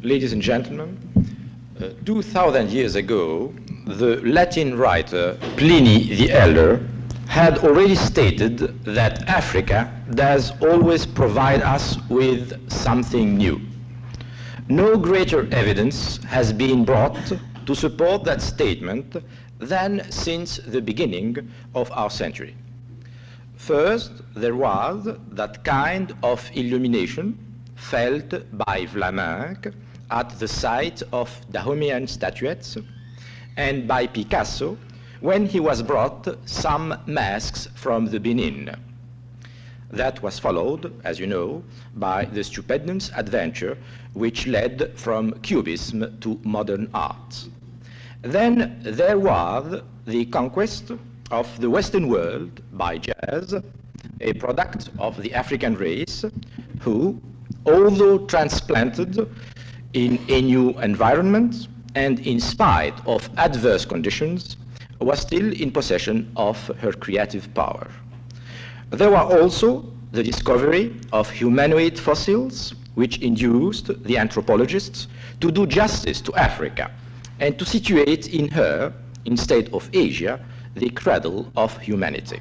Ladies and gentlemen, 2,000 years ago, the Latin writer Pliny the Elder had already stated that Africa does always provide us with something new. No greater evidence has been brought to support that statement than since the beginning of our century. First, there was that kind of illumination felt by Vlaminck at the sight of Dahomean statuettes and by Picasso when he was brought some masks from the Benin. That was followed, as you know, by the stupendous adventure which led from Cubism to modern art. Then there was the conquest of the Western world by jazz, a product of the African race who, although transplanted in a new environment and in spite of adverse conditions, was still in possession of her creative power. There were also the discovery of humanoid fossils, which induced the anthropologists to do justice to Africa and to situate in her, instead of Asia, the cradle of humanity.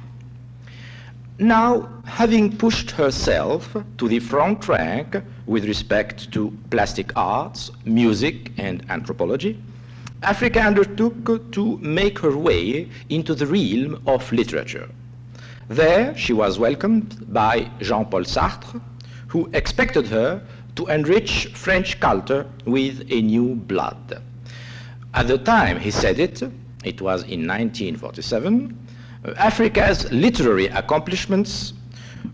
Now, having pushed herself to the front rank with respect to plastic arts, music, and anthropology, Africa undertook to make her way into the realm of literature. There she was welcomed by Jean-Paul Sartre, who expected her to enrich French culture with a new blood. At the time he said it was in 1947, Africa's literary accomplishments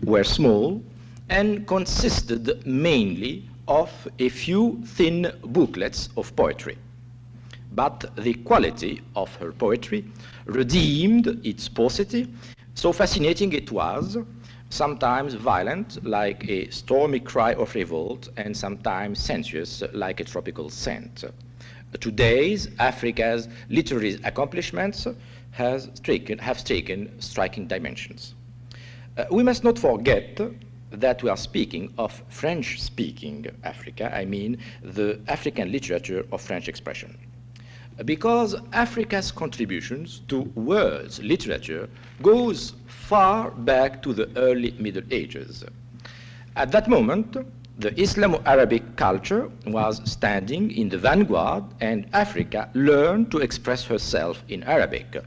were small and consisted mainly of a few thin booklets of poetry. But the quality of her poetry redeemed its paucity, so fascinating it was, sometimes violent like a stormy cry of revolt and sometimes sensuous like a tropical scent. Today's Africa's literary accomplishments have taken striking dimensions. We must not forget that we are speaking of French-speaking Africa, I mean the African literature of French expression. Because Africa's contributions to world's literature goes far back to the early Middle Ages. At that moment, the Islamo-Arabic culture was standing in the vanguard and Africa learned to express herself in Arabic.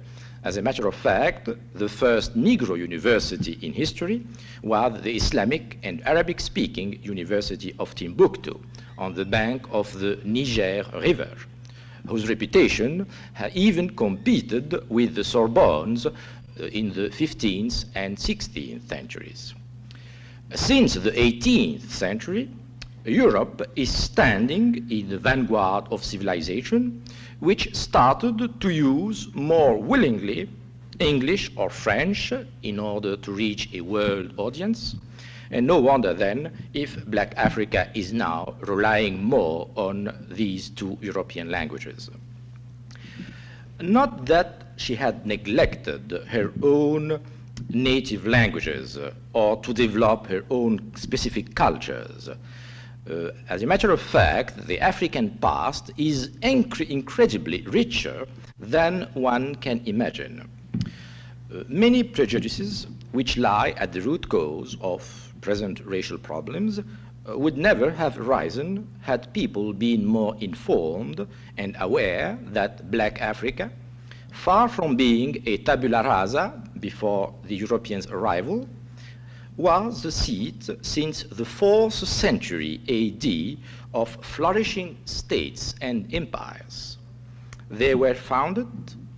As a matter of fact, the first Negro university in history was the Islamic and Arabic-speaking University of Timbuktu on the bank of the Niger River, whose reputation had even competed with the Sorbonnes in the 15th and 16th centuries. Since the 18th century, Europe is standing in the vanguard of civilization, which started to use more willingly English or French in order to reach a world audience. And no wonder then if Black Africa is now relying more on these two European languages. Not that she had neglected her own native languages or to develop her own specific cultures. As a matter of fact, the African past is incredibly richer than one can imagine. Many prejudices which lie at the root cause of present racial problems would never have arisen had people been more informed and aware that Black Africa, far from being a tabula rasa before the Europeans' arrival, was the seat since the 4th century AD of flourishing states and empires. They were founded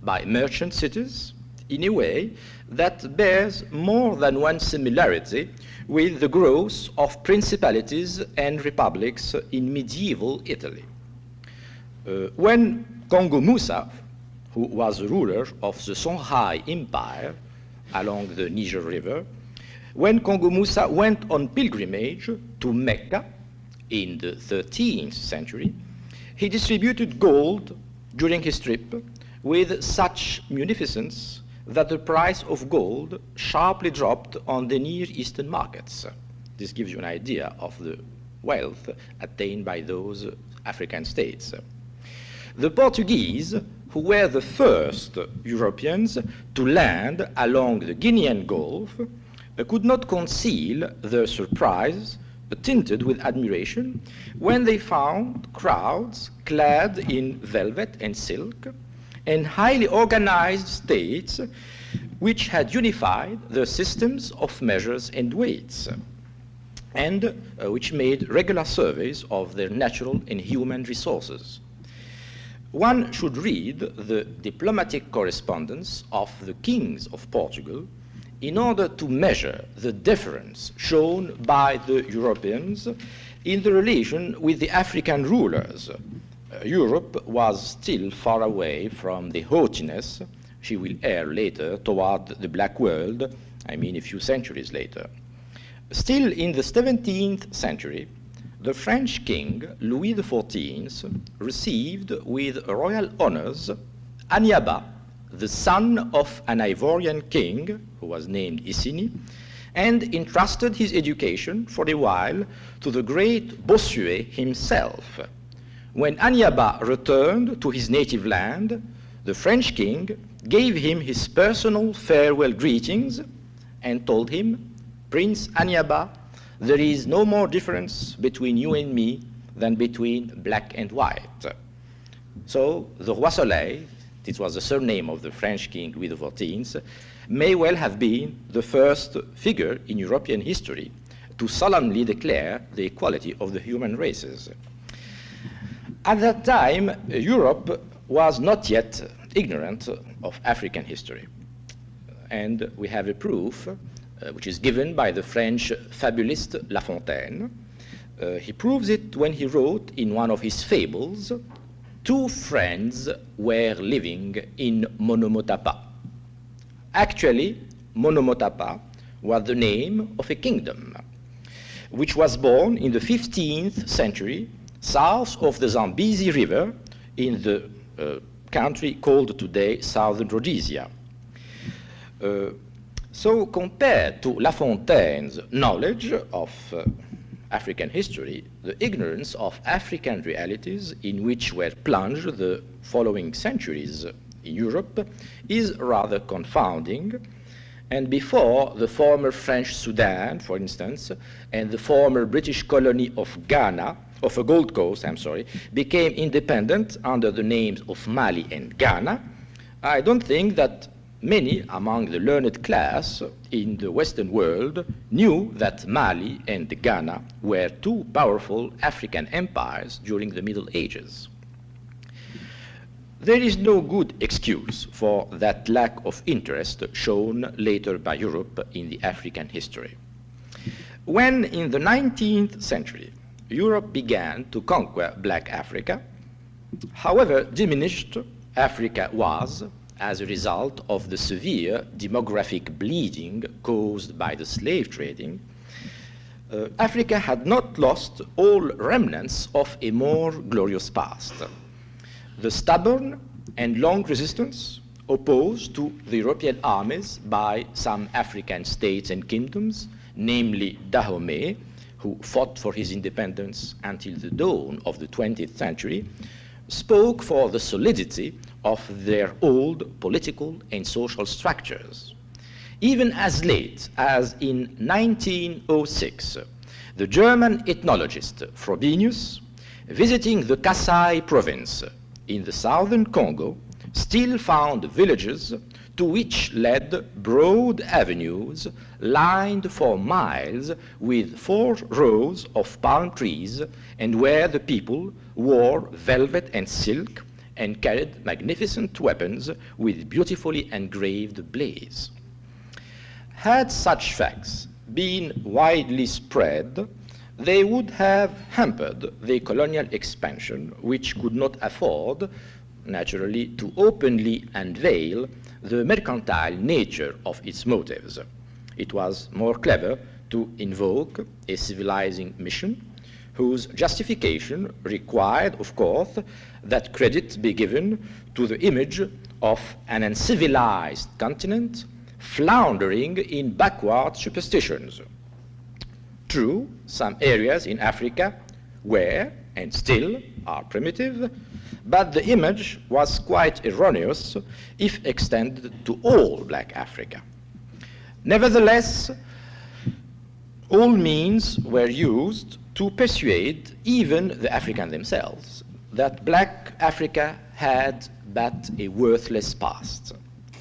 by merchant cities in a way that bears more than one similarity with the growth of principalities and republics in medieval Italy. When Kongo Musa, who was the ruler of the Songhai Empire along the Niger River, when Kongo Musa went on pilgrimage to Mecca in the 13th century, he distributed gold during his trip with such munificence that the price of gold sharply dropped on the Near Eastern markets. This gives you an idea of the wealth attained by those African states. The Portuguese, who were the first Europeans to land along the Guinean Gulf, could not conceal their surprise, tinted with admiration, when they found crowds clad in velvet and silk and highly organized states which had unified their systems of measures and weights, and which made regular surveys of their natural and human resources. One should read the diplomatic correspondence of the kings of Portugal in order to measure the deference shown by the Europeans in the relation with the African rulers. Europe was still far away from the haughtiness she will err later toward the black world, I mean a few centuries later. Still in the 17th century, the French king, Louis XIV, received with royal honors Aniaba, the son of an Ivorian king who was named Icini, and entrusted his education for a while to the great Bossuet himself. When Aniaba returned to his native land, the French king gave him his personal farewell greetings and told him, "Prince Aniaba, there is no more difference between you and me than between black and white." So the Roi Soleil, this was the surname of the French king Louis XIV, may well have been the first figure in European history to solemnly declare the equality of the human races. At that time, Europe was not yet ignorant of African history. And we have a proof, which is given by the French fabulist La Fontaine. He proves it when he wrote in one of his fables, "Two friends were living in Monomotapa." Actually, Monomotapa was the name of a kingdom, which was born in the 15th century south of the Zambezi River in the country called today Southern Rhodesia. So compared to La Fontaine's knowledge of African history, the ignorance of African realities in which were plunged the following centuries in Europe is rather confounding. And before the former French Sudan, for instance, and the former British colony of Ghana, of a Gold Coast, became independent under the names of Mali and Ghana, I don't think that many among the learned class in the Western world knew that Mali and Ghana were two powerful African empires during the Middle Ages. There is no good excuse for that lack of interest shown later by Europe in the African history. When in the 19th century Europe began to conquer Black Africa, however diminished Africa was as a result of the severe demographic bleeding caused by the slave trading, Africa had not lost all remnants of a more glorious past. The stubborn and long resistance opposed to the European armies by some African states and kingdoms, namely Dahomey, who fought for his independence until the dawn of the 20th century, spoke for the solidity of their old political and social structures. Even as late as in 1906, the German ethnologist Frobenius, visiting the Kasai province in the southern Congo, still found villages to which led broad avenues lined for miles with 4 rows of palm trees, and where the people wore velvet and silk and carried magnificent weapons with beautifully engraved blades. Had such facts been widely spread, they would have hampered the colonial expansion, which could not afford, naturally, to openly unveil the mercantile nature of its motives. It was more clever to invoke a civilizing mission, whose justification required, of course, that credit be given to the image of an uncivilized continent floundering in backward superstitions. True, some areas in Africa were, and still are, primitive, but the image was quite erroneous if extended to all black Africa. Nevertheless, all means were used to persuade even the Africans themselves that black Africa had but a worthless past.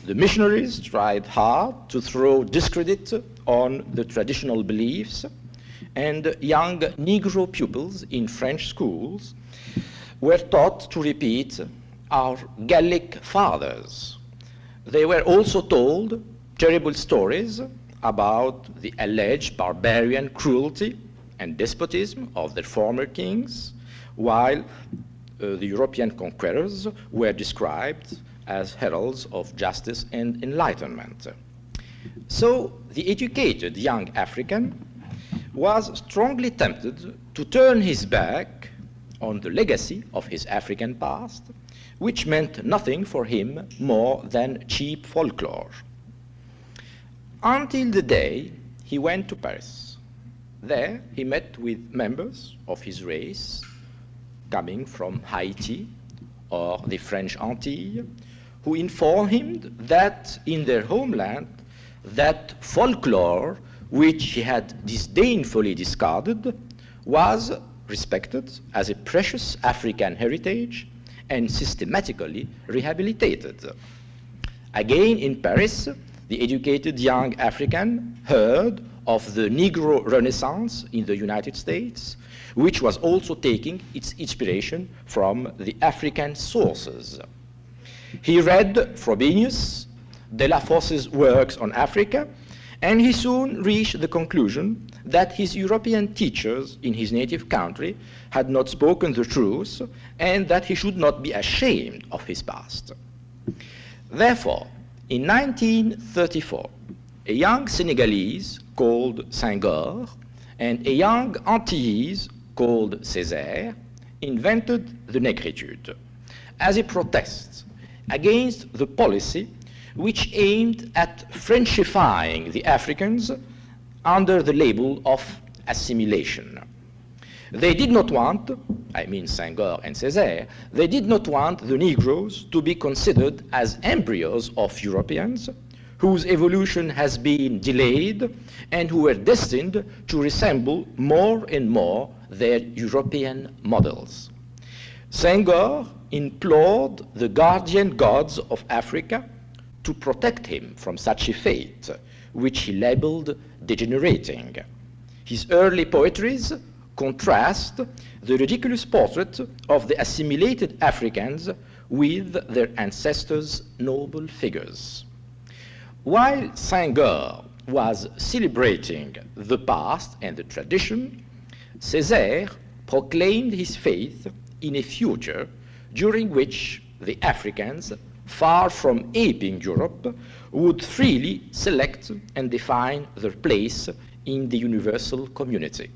The missionaries tried hard to throw discredit on the traditional beliefs, and young Negro pupils in French schools were taught to repeat our Gallic fathers. They were also told terrible stories about the alleged barbarian cruelty and despotism of their former kings, while the European conquerors were described as heralds of justice and enlightenment. So the educated young African was strongly tempted to turn his back on the legacy of his African past, which meant nothing for him more than cheap folklore. Until the day he went to Paris. There he met with members of his race coming from Haiti or the French Antilles, who informed him that in their homeland, that folklore which he had disdainfully discarded was respected as a precious African heritage and systematically rehabilitated. Again in Paris, the educated young African heard of the Negro Renaissance in the United States, which was also taking its inspiration from the African sources. He read Frobenius, De La Force's works on Africa, and he soon reached the conclusion that his European teachers in his native country had not spoken the truth and that he should not be ashamed of his past. Therefore, in 1934, a young Senegalese called Senghor and a young Antillese called Césaire invented the negritude as a protest against the policy which aimed at Frenchifying the Africans under the label of assimilation. They did not want, I mean Senghor and Césaire, they did not want the Negroes to be considered as embryos of Europeans whose evolution has been delayed and who were destined to resemble more and more their European models. Senghor implored the guardian gods of Africa to protect him from such a fate, which he labeled degenerating. His early poetries contrast the ridiculous portrait of the assimilated Africans with their ancestors' noble figures. While Senghor was celebrating the past and the tradition, Césaire proclaimed his faith in a future during which the Africans, far from aping Europe, would freely select and define their place in the universal community.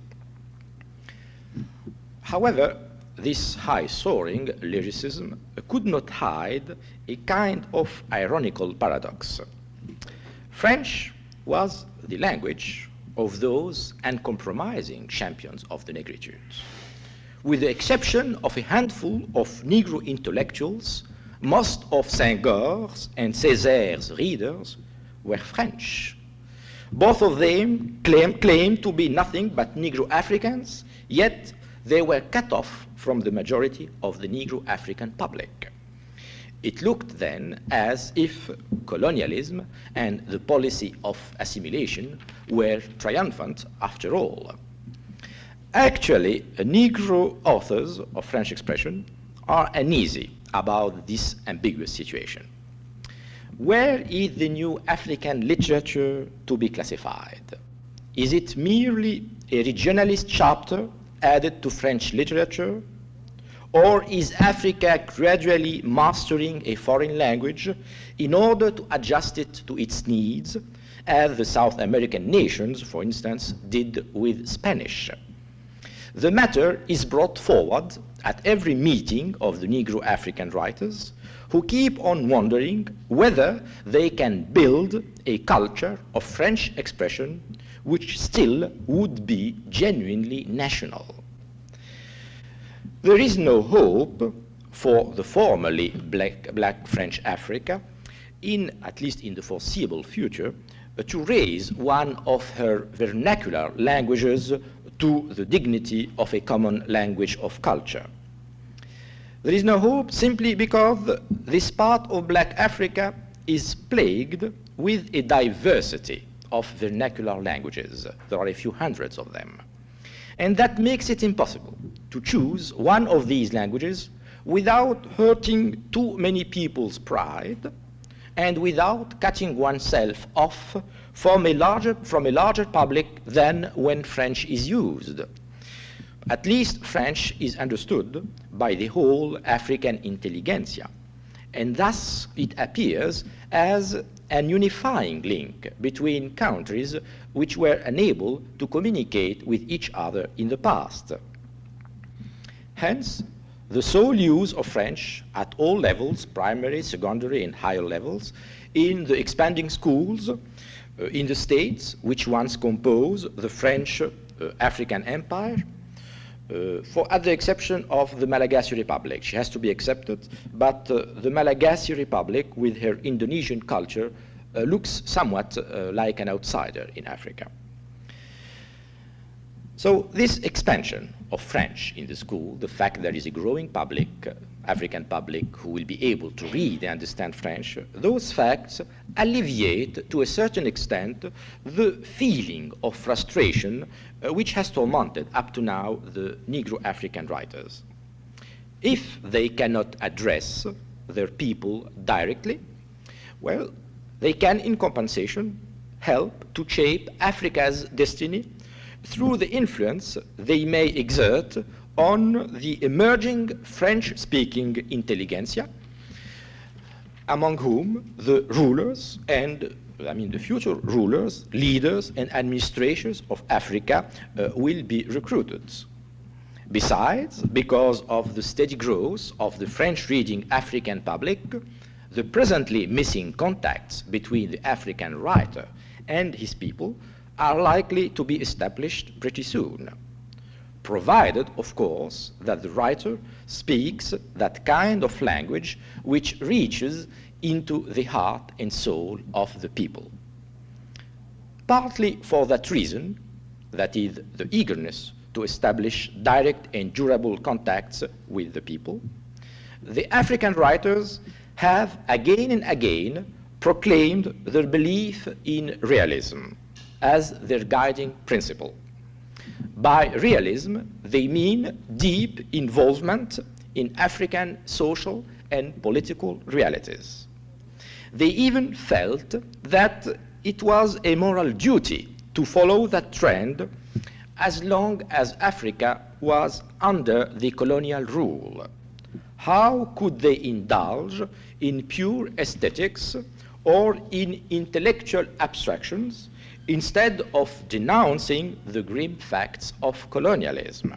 However, this high-soaring lyricism could not hide a kind of ironical paradox. French was the language of those uncompromising champions of the negritude. With the exception of a handful of Negro intellectuals, most of Senghor's and Césaire's readers were French. Both of them claimed to be nothing but Negro Africans, yet they were cut off from the majority of the Negro African public. It looked then as if colonialism and the policy of assimilation were triumphant after all. Actually, Negro authors of French expression are uneasy about this ambiguous situation. Where is the new African literature to be classified? Is it merely a regionalist chapter added to French literature? Or is Africa gradually mastering a foreign language in order to adjust it to its needs, as the South American nations, for instance, did with Spanish? The matter is brought forward at every meeting of the Negro African writers, who keep on wondering whether they can build a culture of French expression which still would be genuinely national. There is no hope for the formerly black French Africa, at least in the foreseeable future, to raise one of her vernacular languages to the dignity of a common language of culture. There is no hope simply because this part of black Africa is plagued with a diversity of vernacular languages. There are a few hundreds of them. And that makes it impossible to choose one of these languages without hurting too many people's pride and without cutting oneself off from a larger public than when French is used. At least French is understood by the whole African intelligentsia, and thus it appears as an unifying link between countries which were unable to communicate with each other in the past. Hence, the sole use of French at all levels, primary, secondary, and higher levels, in the expanding schools in the states which once composed the French African Empire, at the exception of the Malagasy Republic. She has to be accepted, but the Malagasy Republic, with her Indonesian culture, looks somewhat like an outsider in Africa. So this expansion of French in the school, the fact there is a growing public, African public, who will be able to read and understand French, those facts alleviate to a certain extent the feeling of frustration which has tormented up to now the Negro African writers. If they cannot address their people directly, well, they can, in compensation, help to shape Africa's destiny through the influence they may exert on the emerging French-speaking intelligentsia, among whom the rulers and, the future rulers, leaders, and administrators of Africa will be recruited. Besides, because of the steady growth of the French-reading African public, the presently missing contacts between the African writer and his people are likely to be established pretty soon, provided, of course, that the writer speaks that kind of language which reaches into the heart and soul of the people. Partly for that reason, that is, the eagerness to establish direct and durable contacts with the people, the African writers have again and again proclaimed their belief in realism as their guiding principle. By realism, they mean deep involvement in African social and political realities. They even felt that it was a moral duty to follow that trend as long as Africa was under the colonial rule. How could they indulge in pure aesthetics or in intellectual abstractions instead of denouncing the grim facts of colonialism?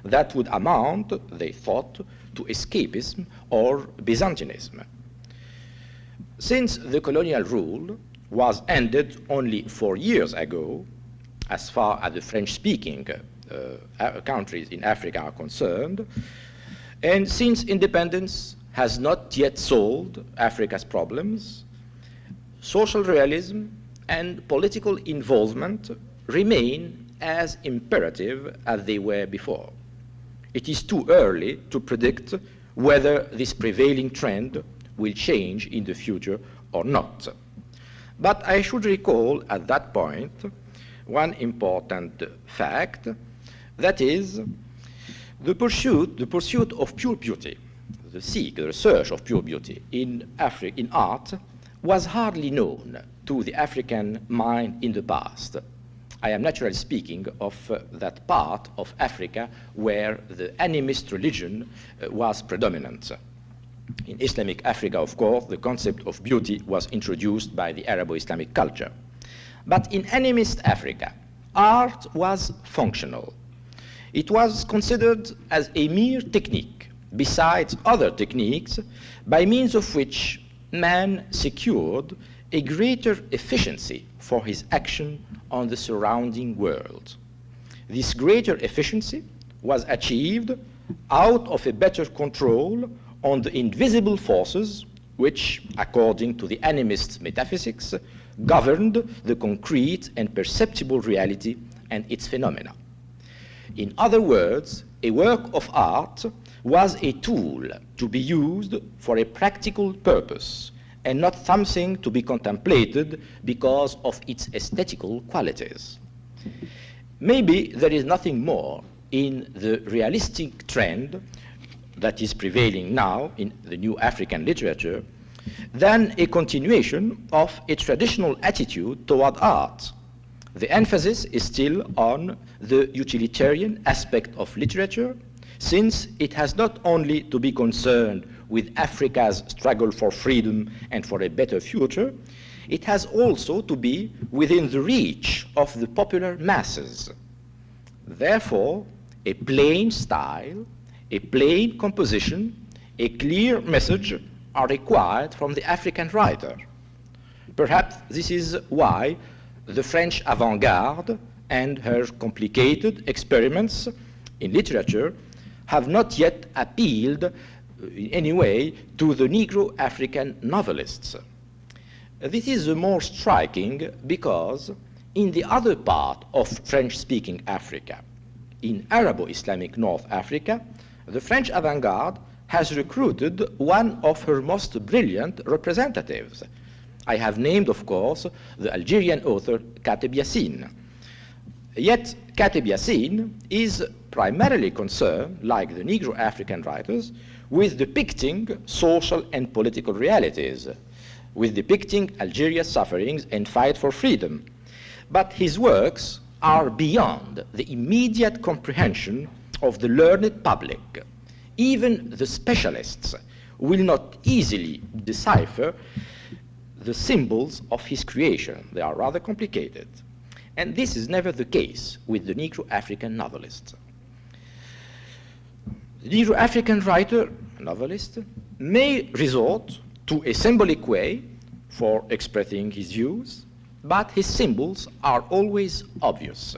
That would amount, they thought, to escapism or Byzantinism. Since the colonial rule was ended only 4 years ago, as far as the French-speaking countries in Africa are concerned, and since independence has not yet solved Africa's problems, social realism and political involvement remain as imperative as they were before. It is too early to predict whether this prevailing trend will change in the future or not. But I should recall at that point one important fact, that is the pursuit of pure beauty, the search of pure beauty in art was hardly known to the African mind in the past. I am naturally speaking of that part of Africa where the animist religion was predominant. In Islamic Africa, of course, the concept of beauty was introduced by the Arabo-Islamic culture. But in animist Africa, art was functional. It was considered as a mere technique, besides other techniques, by means of which man secured a greater efficiency for his action on the surrounding world. This greater efficiency was achieved out of a better control on the invisible forces which, according to the animist metaphysics, governed the concrete and perceptible reality and its phenomena. In other words, a work of art was a tool to be used for a practical purpose and not something to be contemplated because of its aesthetical qualities. Maybe there is nothing more in the realistic trend that is prevailing now in the new African literature than a continuation of a traditional attitude toward art. The emphasis is still on the utilitarian aspect of literature, since it has not only to be concerned with Africa's struggle for freedom and for a better future, it has also to be within the reach of the popular masses. Therefore, a plain style, a plain composition, a clear message are required from the African writer. Perhaps this is why the French avant-garde and her complicated experiments in literature have not yet appealed in any way to the Negro African novelists. This is more striking because in the other part of French-speaking Africa, in Arabo-Islamic North Africa, the French avant-garde has recruited one of her most brilliant representatives. I have named, of course, the Algerian author Kateb Yassine. Yet Kateb Yassine is primarily concerned, like the Negro African writers, with depicting social and political realities, with depicting Algeria's sufferings and fight for freedom. But his works are beyond the immediate comprehension of the learned public. Even the specialists will not easily decipher the symbols of his creation. They are rather complicated. And this is never the case with the Negro African novelist. The Negro African writer, novelist, may resort to a symbolic way for expressing his views, but his symbols are always obvious.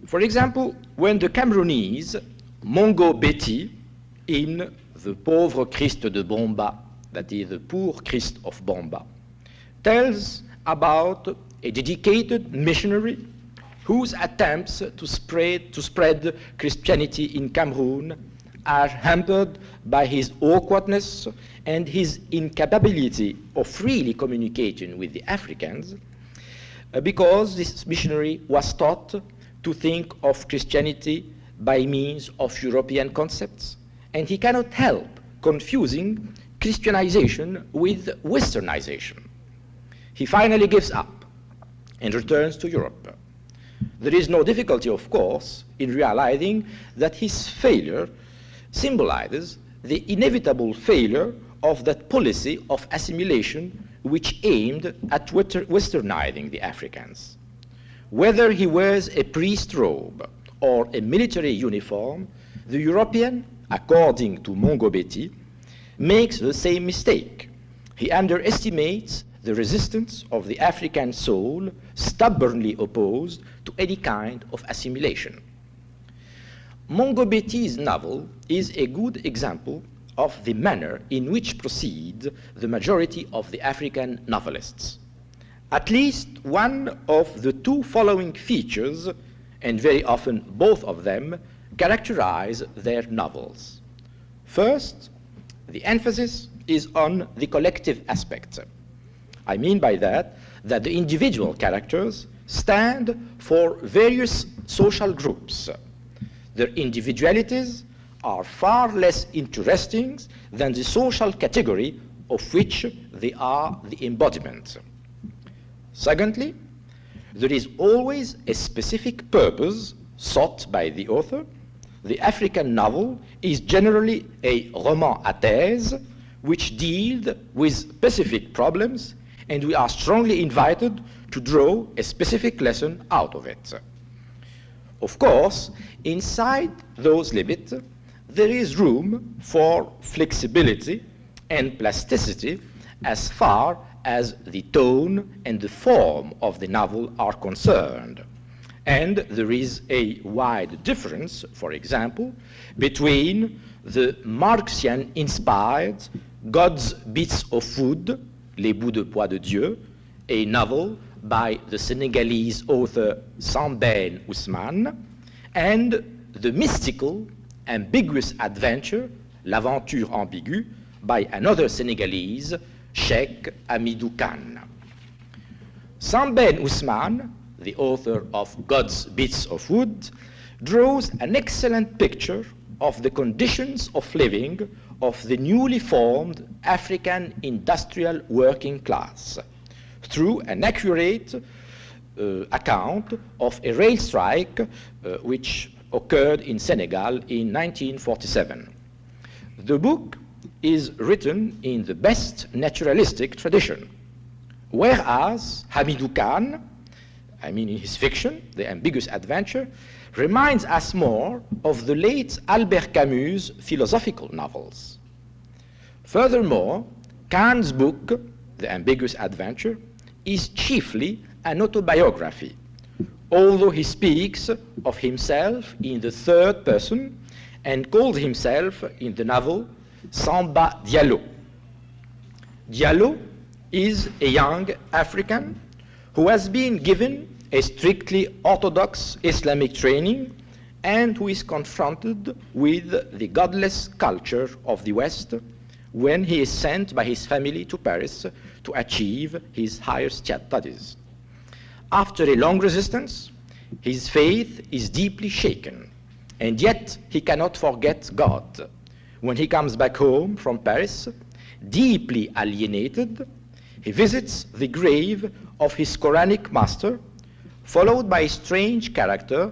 For example, when the Cameroonese Mongo Betty in The Pauvre Christ de Bomba, that is the Poor Christ of Bomba, tells about a dedicated missionary whose attempts to spread Christianity in Cameroon are hampered by his awkwardness and his incapability of freely communicating with the Africans, because this missionary was taught to think of Christianity by means of European concepts, and he cannot help confusing Christianization with Westernization. He finally gives up and returns to Europe. There is no difficulty, of course, in realizing that his failure symbolizes the inevitable failure of that policy of assimilation which aimed at westernizing the Africans. Whether he wears a priest robe or a military uniform, the European, according to Mongo Betty, makes the same mistake. He underestimates the resistance of the African soul, stubbornly opposed to any kind of assimilation. Mongo Betty's novel is a good example of the manner in which proceed the majority of the African novelists. At least one of the two following features, and very often both of them, characterize their novels. First, the emphasis is on the collective aspect. I mean by that the individual characters stand for various social groups. Their individualities are far less interesting than the social category of which they are the embodiment. Secondly, there is always a specific purpose sought by the author. The African novel is generally a roman à thèse which deals with specific problems, and we are strongly invited to draw a specific lesson out of it. Of course, inside those limits, there is room for flexibility and plasticity as far as the tone and the form of the novel are concerned. And there is a wide difference, for example, between the Marxian-inspired God's Bits of Food, Les bouts de pois de Dieu, a novel by the Senegalese author Sambène Ousmane, and the mystical, ambiguous adventure, L'Aventure ambiguë, by another Senegalese, Cheikh Hamidou Kane. Sambène Ousmane, the author of God's Bits of Wood, draws an excellent picture of the conditions of living of the newly formed African industrial working class through an accurate account of a rail strike which occurred in Senegal in 1947. The book is written in the best naturalistic tradition, whereas Hamidou Kane, in his fiction, The Ambiguous Adventure, reminds us more of the late Albert Camus' philosophical novels. Furthermore, Kane's book, The Ambiguous Adventure, is chiefly an autobiography, although he speaks of himself in the third person and calls himself in the novel Samba Diallo. Diallo is a young African who has been given a strictly orthodox Islamic training and who is confronted with the godless culture of the West when he is sent by his family to Paris to achieve his higher studies. After a long resistance, his faith is deeply shaken, and yet he cannot forget God. When he comes back home from Paris, deeply alienated, he visits the grave of his Quranic master, followed by a strange character,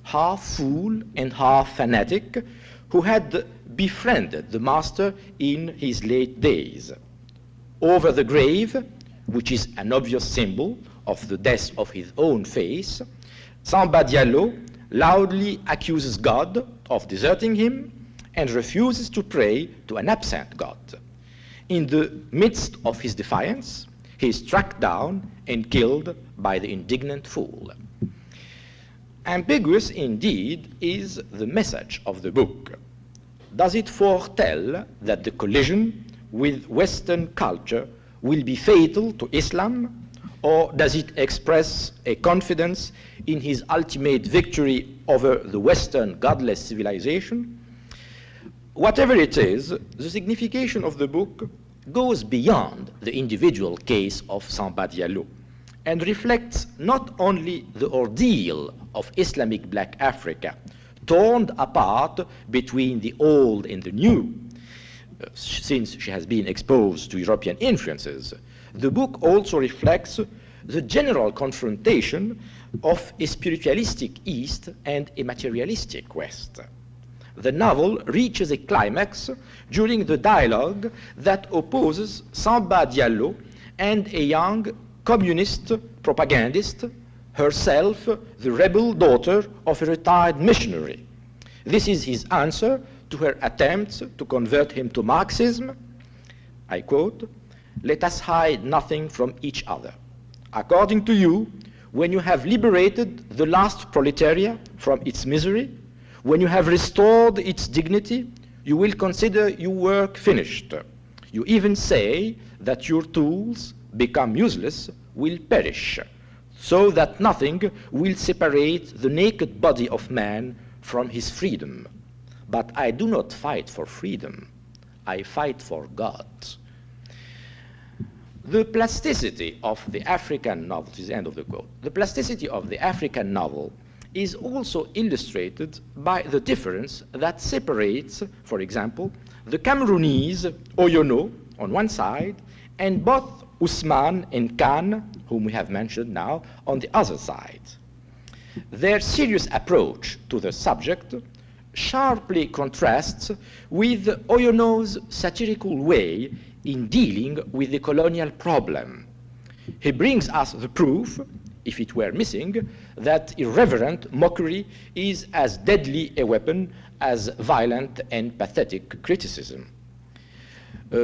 half fool and half fanatic, who had befriended the master in his late days. Over the grave, which is an obvious symbol of the death of his own face, Samba Diallo loudly accuses God of deserting him and refuses to pray to an absent God. In the midst of his defiance, he is struck down and killed by the indignant fool. Ambiguous indeed is the message of the book. Does it foretell that the collision with Western culture will be fatal to Islam, or does it express a confidence in his ultimate victory over the Western godless civilization? Whatever it is, the signification of the book goes beyond the individual case of Samba Diallo and reflects not only the ordeal of Islamic Black Africa, torn apart between the old and the new, since she has been exposed to European influences. The book also reflects the general confrontation of a spiritualistic East and a materialistic West. The novel reaches a climax during the dialogue that opposes Samba Diallo and a young communist propagandist, herself the rebel daughter of a retired missionary. This is his answer to her attempts to convert him to Marxism. I quote, "Let us hide nothing from each other. According to you, when you have liberated the last proletariat from its misery, when you have restored its dignity, you will consider your work finished. You even say that your tools, become useless, will perish, so that nothing will separate the naked body of man from his freedom. But I do not fight for freedom. I fight for God." The plasticity of the African novel, this is the end of the quote, the plasticity of the African novel is also illustrated by the difference that separates, for example, the Cameroonese Oyono on one side and both Ousmane and Kane, whom we have mentioned now, on the other side. Their serious approach to the subject sharply contrasts with Oyono's satirical way in dealing with the colonial problem. He brings us the proof, if it were missing, that irreverent mockery is as deadly a weapon as violent and pathetic criticism.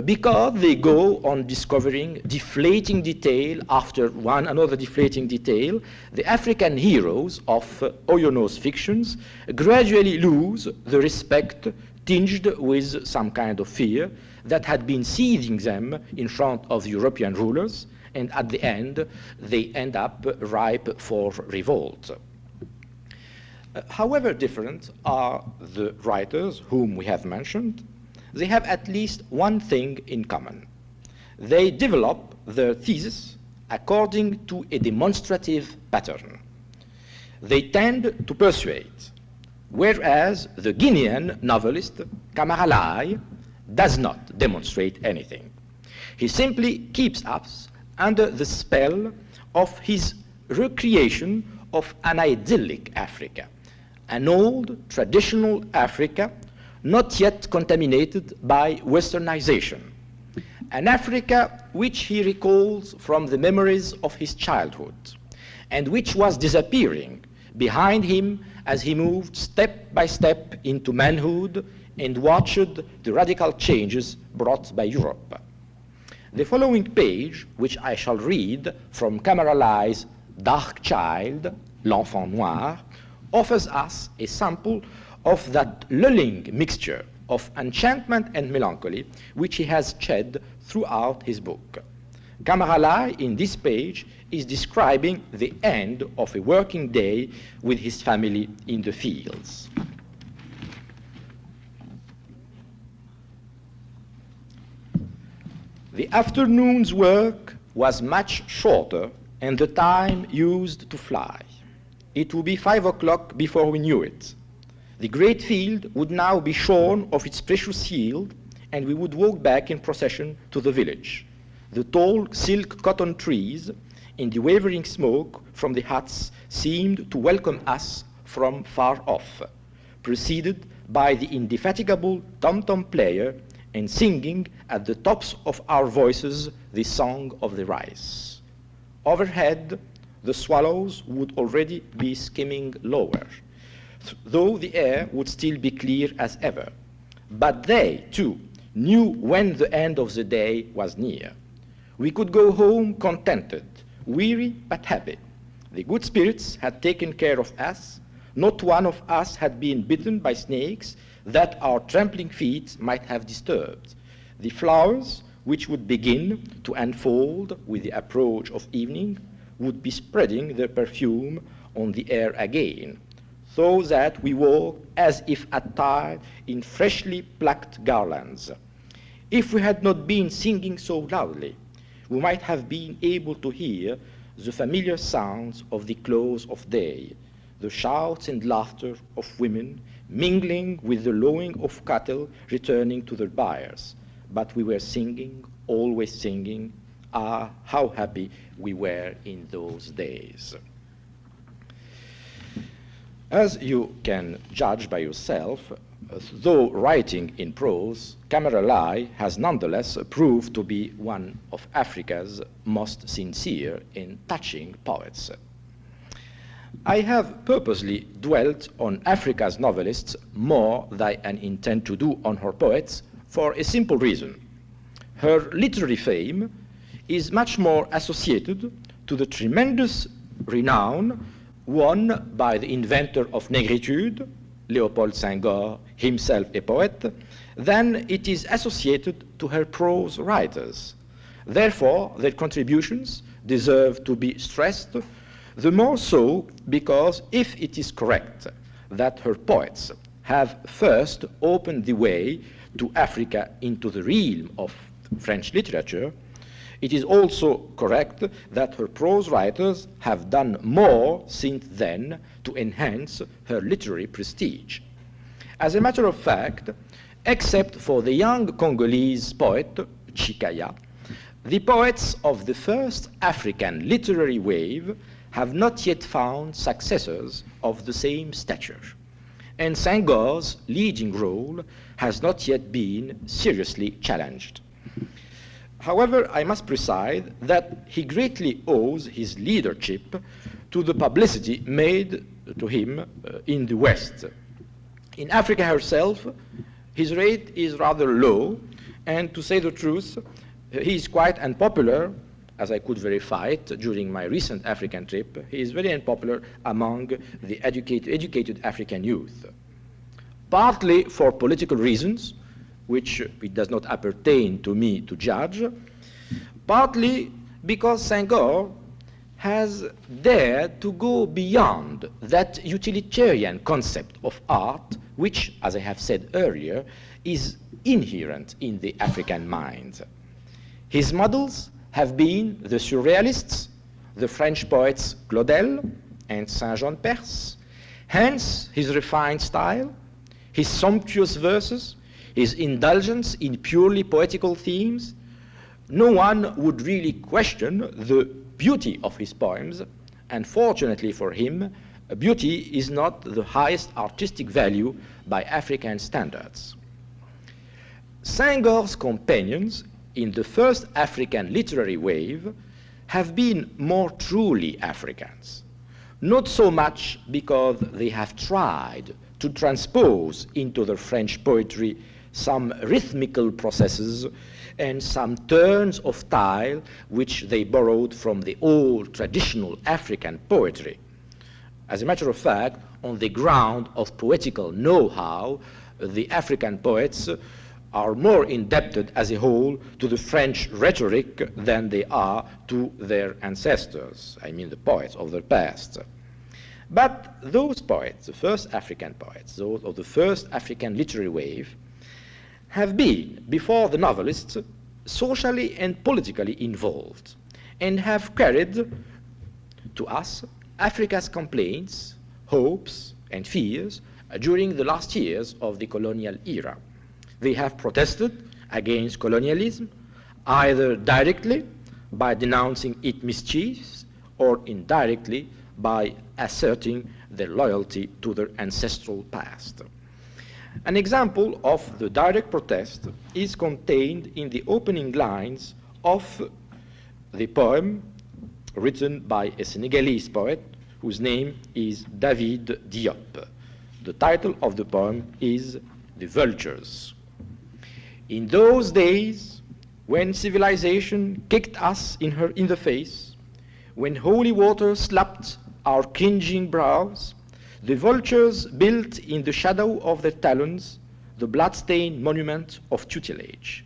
because they go on discovering deflating detail after one another deflating detail. The African heroes of Oyono's fictions gradually lose the respect tinged with some kind of fear that had been seething them in front of European rulers, and at the end they end up ripe for revolt. However different are the writers whom we have mentioned, they have at least one thing in common. They develop their thesis according to a demonstrative pattern. They tend to persuade, whereas the Guinean novelist Camara Lai does not demonstrate anything. He simply keeps us under the spell of his recreation of an idyllic Africa, an old traditional Africa not yet contaminated by westernization, an Africa which he recalls from the memories of his childhood and which was disappearing behind him as he moved step by step into manhood and watched the radical changes brought by Europe. The following page, which I shall read from Camara Lai's Dark Child, L'Enfant Noir, offers us a sample of that lulling mixture of enchantment and melancholy which he has shed throughout his book. Camara Lai, in this page, is describing the end of a working day with his family in the fields. The afternoon's work was much shorter and the time used to fly. It would be 5 o'clock before we knew it. The great field would now be shorn of its precious yield, and we would walk back in procession to the village. The tall silk cotton trees in the wavering smoke from the huts seemed to welcome us from far off, preceded by the indefatigable tom-tom player and singing at the tops of our voices the song of the rice. Overhead, the swallows would already be skimming lower, though the air would still be clear as ever. But they, too, knew when the end of the day was near. We could go home contented, weary but happy. The good spirits had taken care of us. Not one of us had been bitten by snakes that our trampling feet might have disturbed. The flowers, which would begin to unfold with the approach of evening, would be spreading their perfume on the air again, so that we walked as if attired in freshly plucked garlands. If we had not been singing so loudly, we might have been able to hear the familiar sounds of the close of day, the shouts and laughter of women mingling with the lowing of cattle returning to their byres. But we were singing, always singing. Ah, how happy we were in those days. As you can judge by yourself, though writing in prose, Camara Lai has nonetheless proved to be one of Africa's most sincere and touching poets. I have purposely dwelt on Africa's novelists more than I intend to do on her poets for a simple reason. Her literary fame is much more associated to the tremendous renown won by the inventor of negritude, Léopold Senghor, himself a poet, than it is associated to her prose writers. Therefore, their contributions deserve to be stressed, the more so because if it is correct that her poets have first opened the way to Africa into the realm of French literature, it is also correct that her prose writers have done more since then to enhance her literary prestige. As a matter of fact, except for the young Congolese poet Chikaya, the poets of the first African literary wave have not yet found successors of the same stature, and Senghor's leading role has not yet been seriously challenged. However, I must precise that he greatly owes his leadership to the publicity made to him in the West. In Africa herself, his rate is rather low, And to say the truth, he is quite unpopular, as I could verify it during my recent African trip. He is very unpopular among the educated African youth, partly for political reasons, which it does not appertain to me to judge, partly because Senghor has dared to go beyond that utilitarian concept of art, which, as I have said earlier, is inherent in the African mind. His models have been the surrealists, the French poets Claudel and Saint-Jean-Perse, hence his refined style, his sumptuous verses, his indulgence in purely poetical themes. No one would really question the beauty of his poems, and fortunately for him, beauty is not the highest artistic value by African standards. Senghor's companions in the first African literary wave have been more truly Africans, not so much because they have tried to transpose into the French poetry some rhythmical processes and some turns of style which they borrowed from the old traditional African poetry. As a matter of fact, on the ground of poetical know-how, the African poets are more indebted as a whole to the French rhetoric than they are to their ancestors, I mean the poets of the past. But those poets, the first African poets, those of the first African literary wave, have been, before the novelists, socially and politically involved, and have carried to us Africa's complaints, hopes, and fears during the last years of the colonial era. They have protested against colonialism, either directly by denouncing its mischiefs, or indirectly by asserting their loyalty to their ancestral past. An example of the direct protest is contained in the opening lines of the poem written by a Senegalese poet whose name is David Diop. The title of the poem is The Vultures. In those days, when civilization kicked us in the face, when holy water slapped our cringing brows, the vultures built in the shadow of their talons the blood-stained monument of tutelage.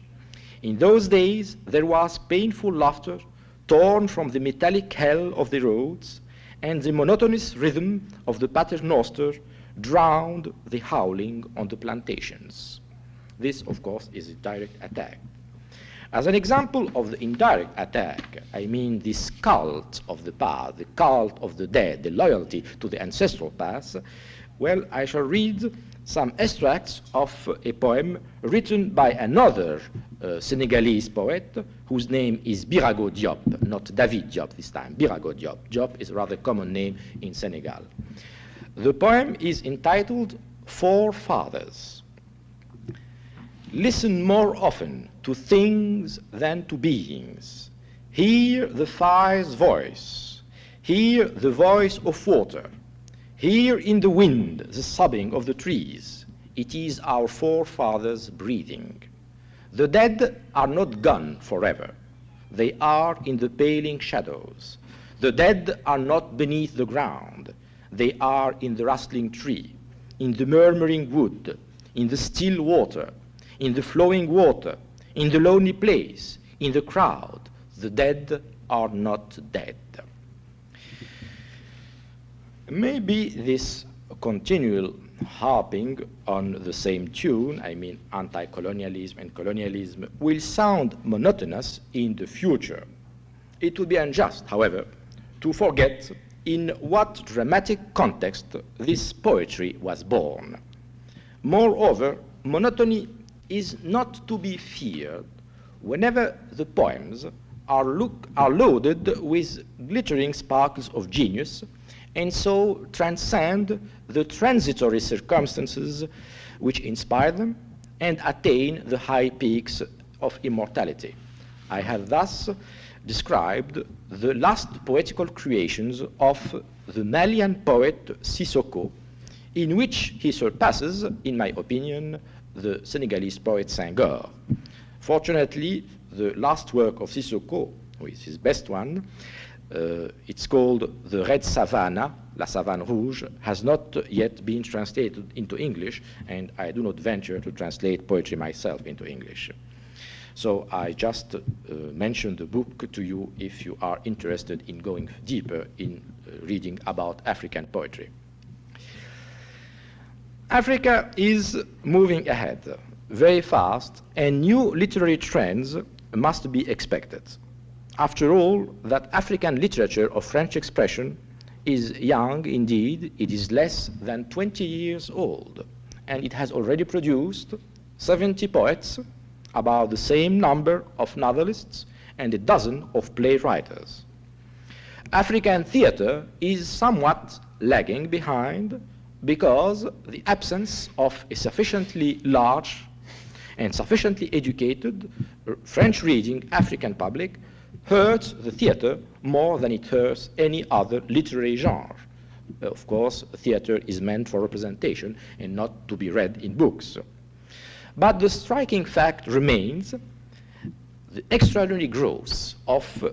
In those days, there was painful laughter torn from the metallic hell of the roads, and the monotonous rhythm of the paternoster drowned the howling on the plantations. This, of course, is a direct attack. As an example of the indirect attack, I mean this cult of the past, the cult of the dead, the loyalty to the ancestral past, well, I shall read some extracts of a poem written by another Senegalese poet whose name is Birago Diop, not David Diop this time, Birago Diop. Diop is a rather common name in Senegal. The poem is entitled Forefathers. Listen more often to things than to beings. Hear the fire's voice. Hear the voice of water. Hear in the wind the sobbing of the trees. It is our forefathers breathing. The dead are not gone forever. They are in the paling shadows. The dead are not beneath the ground. They are in the rustling tree, in the murmuring wood, in the still water, in the flowing water, in the lonely place, in the crowd. The dead are not dead. Maybe this continual harping on the same tune, I mean anti-colonialism and colonialism, will sound monotonous in the future. It would be unjust, however, to forget in what dramatic context this poetry was born. Moreover, monotony is not to be feared whenever the poems are loaded with glittering sparkles of genius, and so transcend the transitory circumstances which inspire them and attain the high peaks of immortality. I have thus described the last poetical creations of the Malian poet Sissoko, in which he surpasses, in my opinion, the Senegalese poet Senghor. Fortunately, the last work of Sissoko, which is his best one, it's called The Red Savannah, La Savane Rouge, has not yet been translated into English, and I do not venture to translate poetry myself into English. So I just mentioned the book to you if you are interested in going deeper in reading about African poetry. Africa is moving ahead very fast, and new literary trends must be expected. After all, that African literature of French expression is young indeed. It is less than 20 years old, and it has already produced 70 poets, about the same number of novelists, and a dozen of playwrights. African theater is somewhat lagging behind because the absence of a sufficiently large and sufficiently educated French-reading African public hurts the theater more than it hurts any other literary genre. Of course, theater is meant for representation and not to be read in books. But the striking fact remains the extraordinary growth of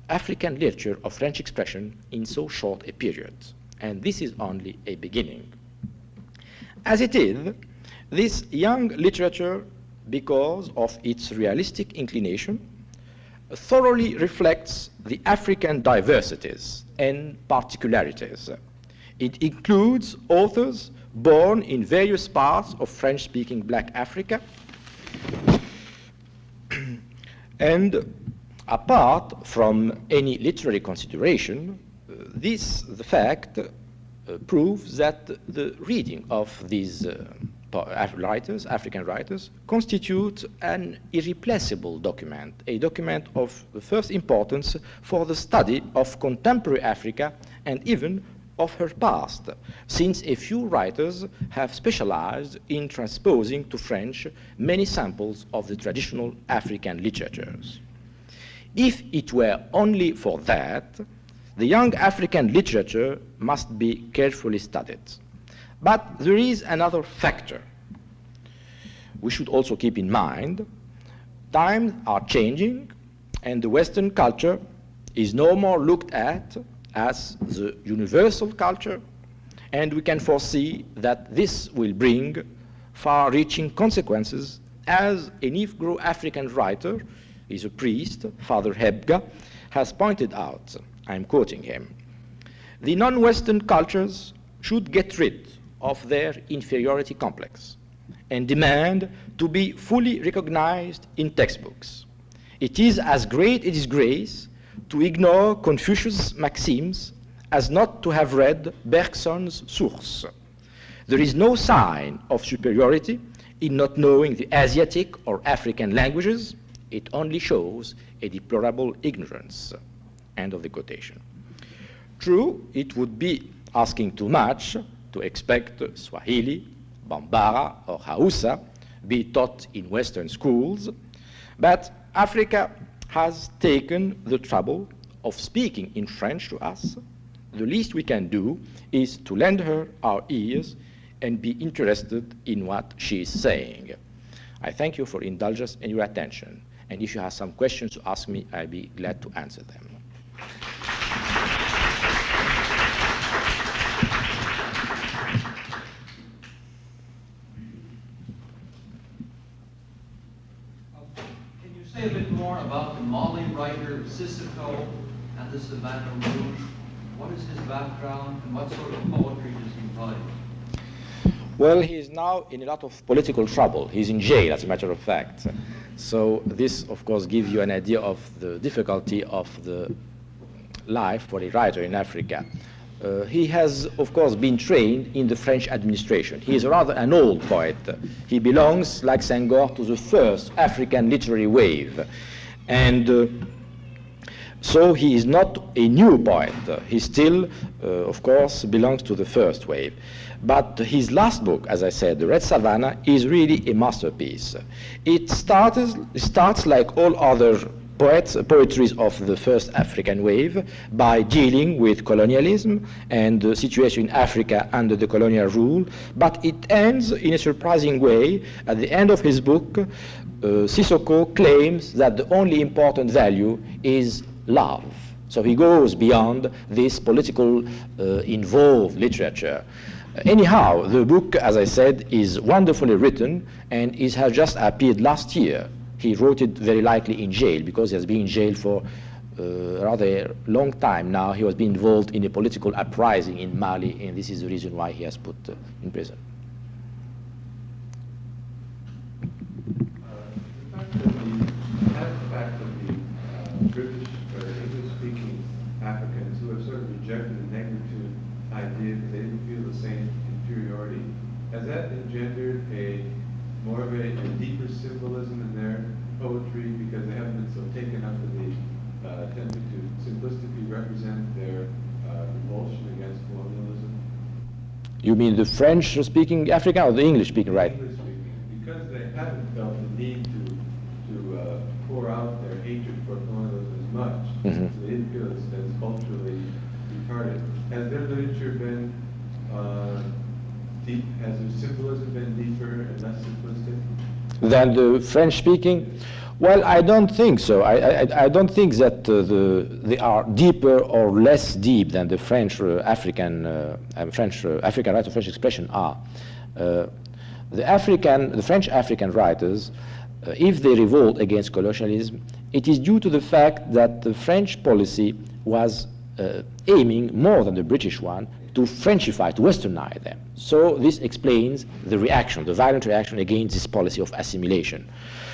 African literature of French expression in so short a period. And this is only a beginning. As it is, this young literature, because of its realistic inclination, thoroughly reflects the African diversities and particularities. It includes authors born in various parts of French-speaking Black Africa, and apart from any literary consideration, the fact proves that the reading of these writers, African writers, constitute an irreplaceable document, a document of the first importance for the study of contemporary Africa and even of her past, since a few writers have specialized in transposing to French many samples of the traditional African literatures. If it were only for that, the young African literature must be carefully studied. But there is another factor we should also keep in mind. Times are changing, and the Western culture is no more looked at as the universal culture, and we can foresee that this will bring far-reaching consequences, as a Negro African writer, he's a priest, Father Hebga, has pointed out. I'm quoting him. The non-Western cultures should get rid of their inferiority complex and demand to be fully recognized in textbooks. It is as great a disgrace to ignore Confucius' maxims as not to have read Bergson's Source. There is no sign of superiority in not knowing the Asiatic or African languages. It only shows a deplorable ignorance. End of the quotation. True, it would be asking too much to expect Swahili, Bambara, or Hausa be taught in Western schools, but Africa has taken the trouble of speaking in French to us. The least we can do is to lend her our ears and be interested in what she is saying. I thank you for indulgence and your attention, and if you have some questions to ask me, I'll be glad to answer them. Say a bit more about the Mali writer Sissoko and the Savannah Rouge. What is his background and what sort of poetry does he write? Well, he is now in a lot of political trouble. He's in jail, as a matter of fact. So this, of course, gives you an idea of the difficulty of the life for a writer in Africa. He has, of course, been trained in the French administration. He is rather an old poet. He belongs, like Senghor, to the first African literary wave. And so he is not a new poet. He still, of course, belongs to the first wave. But his last book, as I said, The Red Savannah, is really a masterpiece. It starts like all other poetries of the first African wave by dealing with colonialism and the situation in Africa under the colonial rule, but it ends in a surprising way. At the end of his book, Sissoko claims that the only important value is love. So he goes beyond this political involved literature. Anyhow, the book, as I said, is wonderfully written, and it has just appeared last year. He wrote it very likely in jail, because he has been in jail for a rather long time now. He was being involved in a political uprising in Mali, and this is the reason why he has put in prison. The fact that the British or English-speaking Africans who have sort of rejected the negritude idea that they didn't feel the same inferiority, has that engendered more of a deeper symbolism in their poetry because they haven't been so taken up with the attempting to simplistically represent their revulsion against colonialism? You mean the French-speaking African or the English-speaking, right? English-speaking, because they haven't felt the need to pour out their hatred for colonialism as much, so they didn't feel as culturally retarded. Has their literature been deep? Has their symbolism been deeper and less simplistic than the French-speaking? Well, I don't think so. I don't think that they are deeper or less deep than the French African writer, French expression are. The French African writers, if they revolt against colonialism, it is due to the fact that the French policy was aiming more than the British one to Frenchify, to westernize them. So this explains the reaction, the violent reaction against this policy of assimilation.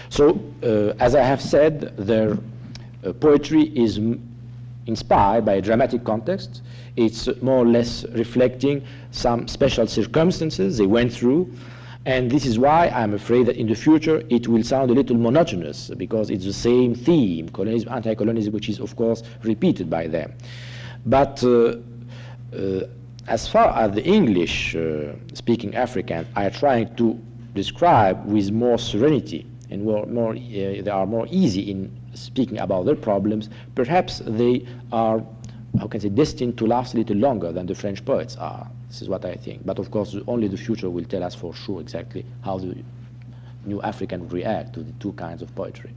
So, as I have said, their poetry is inspired by a dramatic context. It's more or less reflecting some special circumstances they went through, and this is why I'm afraid that in the future it will sound a little monotonous, because it's the same theme, colonialism, anti-colonialism, which is of course repeated by them. But as far as the English-speaking Africans are trying to describe with more serenity, and they are more easy in speaking about their problems, perhaps they are, how can I say, destined to last a little longer than the French poets are. This is what I think. But of course, only the future will tell us for sure exactly how the new African will react to the two kinds of poetry.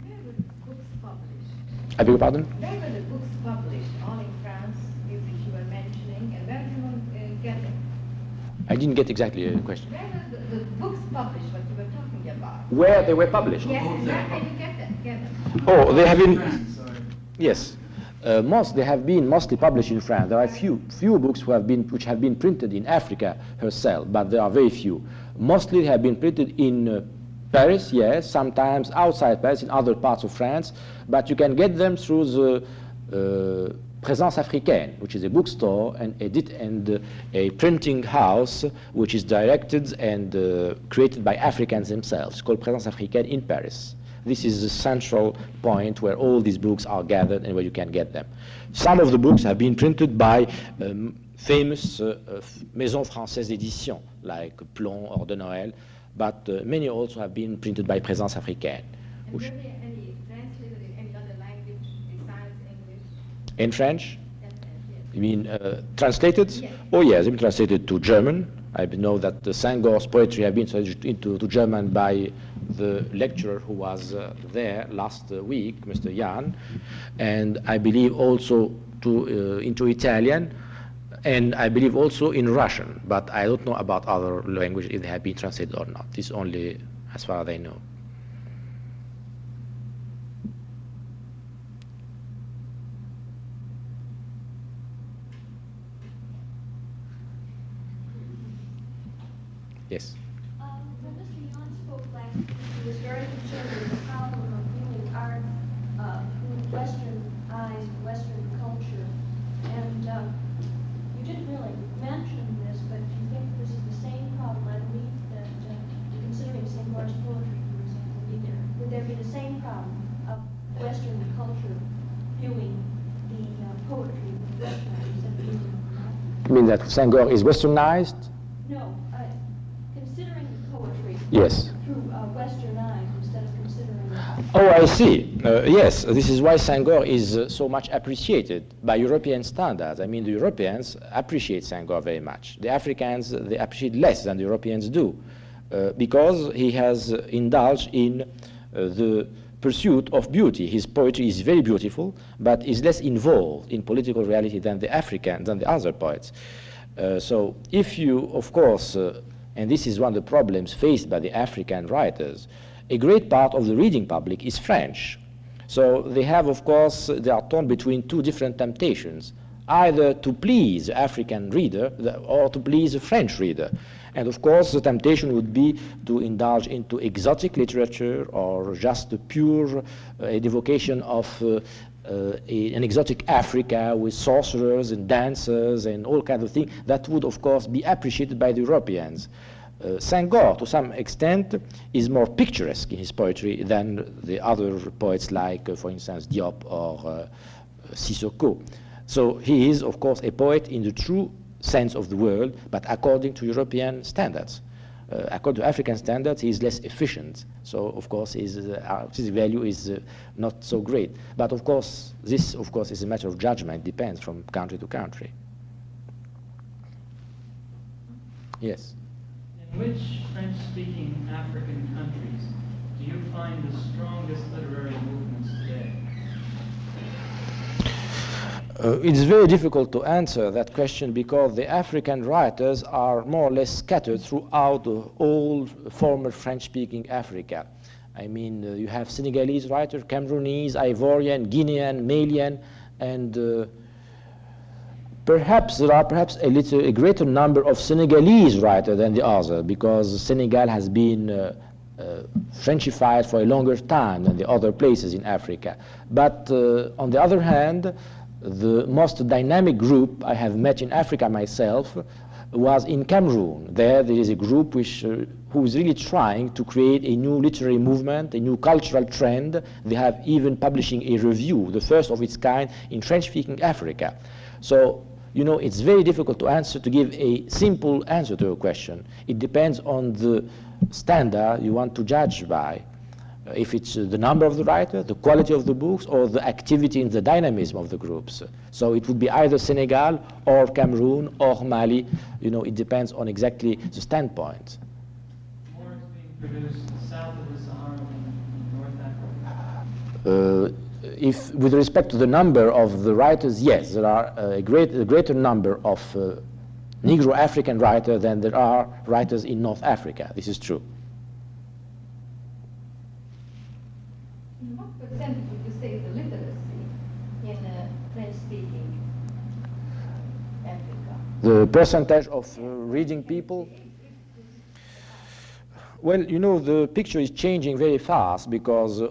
Where were the books published? I beg your pardon? Where were the books published? All in France, which you were mentioning, and where did you get them? I didn't get exactly the question. Where were the books published, what you were talking about? Where they were published? Yes, and where can you get them? Oh, they have been, yes. They have been mostly published in France. There are few books which have been printed in Africa herself, but there are very few. Mostly they have been printed in Paris, yes, sometimes outside Paris, in other parts of France, but you can get them through the Présence Africaine, which is a bookstore and a printing house which is directed and created by Africans themselves. It's called Présence Africaine in Paris. This is the central point where all these books are gathered and where you can get them. Some of the books have been printed by famous Maisons Françaises d'édition, like Plon or de Noël, but many also have been printed by Présence Africaine. And were there any translated in any other language besides English? In French? Yes, yes. You mean translated? Yes. Oh yes, they've been translated to German. I know that the Senghor's poetry have been translated into German by the lecturer who was there last week, Mr. Jan, and I believe also into Italian, and I believe also in Russian, but I don't know about other languages if they have been translated or not. This is only as far as I know. Yes. When Mr. Jan spoke last week, he was very concerned with the problem of viewing art through westernized Western culture. And you didn't really mention this, but do you think this is the same problem? I believe that considering Senghor's poetry, for example, would there be the same problem of Western culture viewing the poetry with westernized? You mean that Senghor is westernized? No, considering the poetry Yes. through Western eyes instead of considering it. Oh, I see. Yes, this is why Senghor is so much appreciated by European standards. I mean, the Europeans appreciate Senghor very much. The Africans, they appreciate less than the Europeans do, because he has indulged in the pursuit of beauty. His poetry is very beautiful, but is less involved in political reality than the Africans, than the other poets. So if you, of course, and this is one of the problems faced by the African writers, a great part of the reading public is French. So they have, of course, they are torn between two different temptations, either to please the African reader or to please the French reader. And of course, the temptation would be to indulge into exotic literature or just the pure evocation of an exotic Africa with sorcerers and dancers and all kinds of things that would, of course, be appreciated by the Europeans. Senghor, to some extent, is more picturesque in his poetry than the other poets like, for instance, Diop or Sissoko. So he is, of course, a poet in the true sense of the word, but according to European standards. According to African standards, he is less efficient. So, of course, his artistic value is not so great. But, of course, this, of course, is a matter of judgment. It depends from country to country. Yes? In which French-speaking African countries do you find the strongest literary movements today? It's very difficult to answer that question because the African writers are more or less scattered throughout the whole former French-speaking Africa. I mean, you have Senegalese writers, Cameroonese, Ivorian, Guinean, Malian, and perhaps there are a greater number of Senegalese writers than the other because Senegal has been Frenchified for a longer time than the other places in Africa. But on the other hand, the most dynamic group I have met in Africa myself was in Cameroon. There is a group who is really trying to create a new literary movement, a new cultural trend. They have even publishing a review, the first of its kind in French-speaking Africa. So, you know, it's very difficult to give a simple answer to a question. It depends on the standard you want to judge by. If it's the number of the writer, the quality of the books, or the activity and the dynamism of the groups. So it would be either Senegal or Cameroon or Mali. You know, it depends on exactly the standpoint. More is being produced south of the Sahara than North Africa? If, with respect to the number of the writers, yes, there are a greater number of Negro African writers than there are writers in North Africa. This is true. What percent would you say is the literacy in French-speaking Africa? The percentage of reading people? Well, you know, the picture is changing very fast because